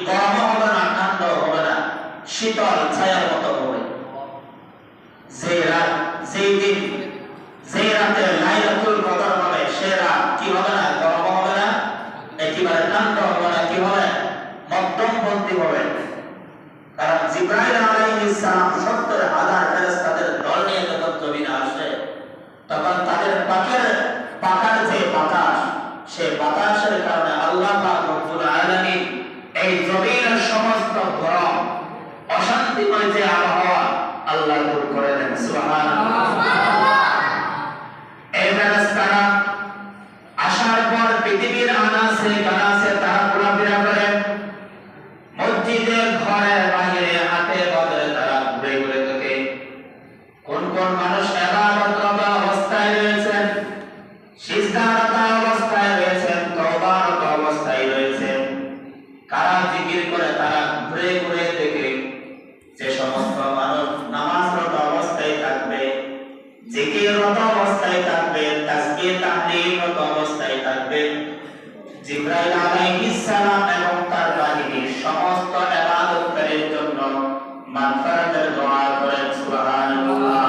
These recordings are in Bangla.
গরম হবে না, ঠান্ডা হবে না, শীতল ছায়ার মতো হবে। যে রাত, যেই দিন, যে রাতে লাইলাতুল কদর হবে, সে রাত কি হবে না, গরম হবে না, একেবারে ঠান্ডা হবে না, কি হবে, মধ্যমপন্থী হবে। কারণ জিবরাইল আলাইহিস সালাম 70,000 ফেরেশতাদের দল নিয়ে যখন জমিনে আসে, তখন তাদের পাখার যে বাতাস, সেই বাতাসের কারণে আল্লাহ পাক রব্বুল আলামিন এই জমিনের সমস্ত গরম, অশান্তিময় যে আবহাওয়া আল্লাহ দূর করে দেন। সুবহানাল্লাহ। এই ফেরেশতারা আসার পর পৃথিবীর আনাচে কানাচে তারা ঘোরাফেরা করে, মসজিদের ঘরে বাইরে হাতে বদলে তারা ঘুরে ঘুরে থাকে। কোন কোন মানুষ ইবাদতরত অবস্থায় রয়েছেন, সিজদারত অবস্থায় রয়েছেন, তওবারত অবস্থায় রয়েছেন, কারা জিকির করে তারা ঘুরে ঘুরে দেখে। যে সমস্ত মানুষ নামাজরত অবস্থায় থাকবে, জিকিররত অবস্থায় থাকবে, তাসবিহ তাহলিলরত অবস্থায় থাকবে, জিবরাইল আলাইহিস সালাম এবং তার বাহিনীর সমস্ত ইবাদতকারীর জন্য মাগফিরাতের দোয়া করেন। সুবহানাল্লাহ।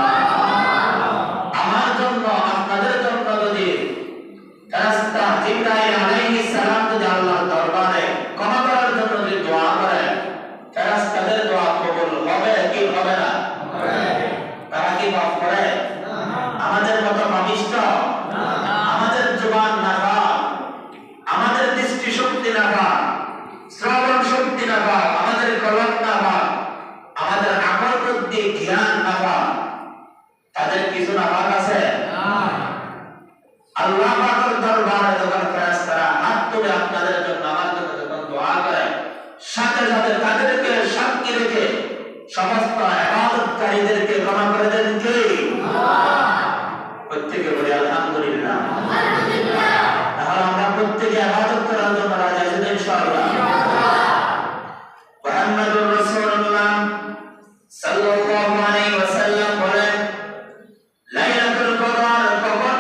আমার জন্য, আপনাদের জন্য যদি ফেরেশতা জিবরাইল আলাইহিস সালাম যদি আল্লাহর দরবারে ক্ষমা করার জন্য যদি দোয়া করে, ফেরেশতাদের দোয়া কবুল হবে কি হবে না? হবে। তারা কি মাফ করে? না। আমাদের মত পাপিষ্ঠ না, আমাদের জবান নাফাক, আমাদের দৃষ্টি শক্তি নাফাক, শ্রবণ শক্তি নাফাক, আমাদের কলম নাফাক, আমাদের আকল বুদ্ধি জ্ঞান নাফাক, তাদের কিছু নাফাক আছে না। আল্লাহ পাকের দরবারে যখন ফেরেশতারা হাত তুলে আপনাদের জন্য, আমার জন্য যখন দোয়া করে, সাথে সাথে তাদেরকে সাক্ষী রেখে সমস্ত ইবাদতকারীদেরকে ক্ষমা করে দেন কে? আল্লাহ। প্রত্যেকে বলি আলহামদুলিল্লাহ। আলহামদুলিল্লাহ। তাহলে আমরা প্রত্যেকে ইবাদত করার জন্য রাজি আছি তো ইনশাআল্লাহ? মুহাম্মাদুর রাসূলুল্লাহ সাল্লাল্লাহু আলাইহি ওয়াসাল্লাম বলেন, লাইলাতুল কদর কখন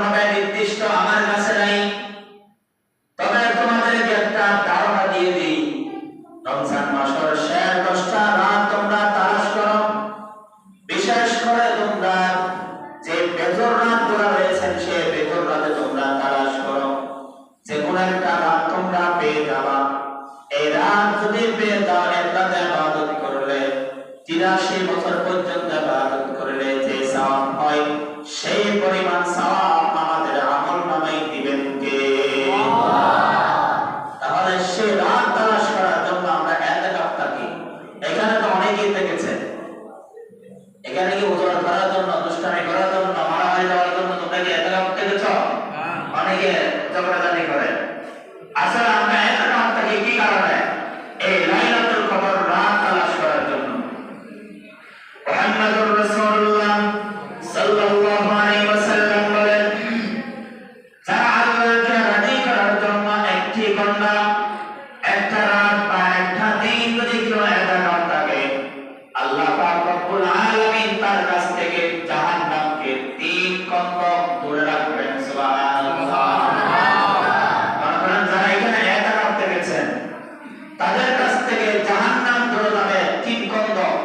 হবে নির্দিষ্ট আমার কাছে নাই। তবে তোমাদেরকে একটা ধারণা দিয়ে দিই, রমজান মাসের শেষ 10টা রাত তোমরা তালাশ করো। বিশেষ করে তোমরা যে বেজর রাতগুলো রয়েছেন, সে বেজর রাতে তোমরা তালাশ করো। যে কোন একটা রাত তোমরা পেয়ে যাবা। এই রাত যদি পেয়ে যাও, একটাতে ইবাদত করলে 83 বছর পর্যন্ত ইবাদত করলে যে সওয়াব হয়, সেই পরিমাণ সওয়াব আমাদের আমলনামায় দিবেন কে? তাহলে সে রাত তালাশ করার জন্য আমরা ইতিকাফ থাকি। এখানে তো অনেকেই থেকেছে, এখানে কি উজর করার জন্য, দুষ্টামি করার জন্য, মারামারি দেওয়ার জন্য তোমরা কি ইতিকাফ থেকেছ? অনেকে ঝগড়াঝাটি করে। আসলে আমরা ইতিকাফ থাকি কি কারণে? এই লাইলাতুল কদর রাত তালাশ করার জন্য। মুহাম্মাদুর রাসূলুল্লাহ সাল্লাল্লাহু আলাইহি ওয়াসাল্লাম বলেন, যারা আল্লাহকে রাজি করার জন্য একটি ঘন্টা, একটা রাত বা একটা দিন যদি কেউ ইতিকাফ থাকে, আল্লাহ পাক রব্বুল আলামিন তার কাছ থেকে জাহান্নামকে 3 কদম দূরে রাখবেন। সুবহানাল্লাহ। যারা এখানে ইতিকাফ থেকেছেন, তাদের কাছ থেকে জাহান্নাম দূরে যাবে 3 কদম।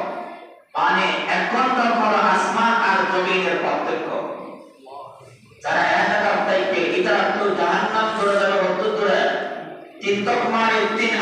মানে 1 কদম হলো আসমান আর জমিনের পার্থক্য। যারা ইতিকাফ থেকে এটা তো জাহান্নাম দূরে যাবে কত দূরে? 3 মানে 3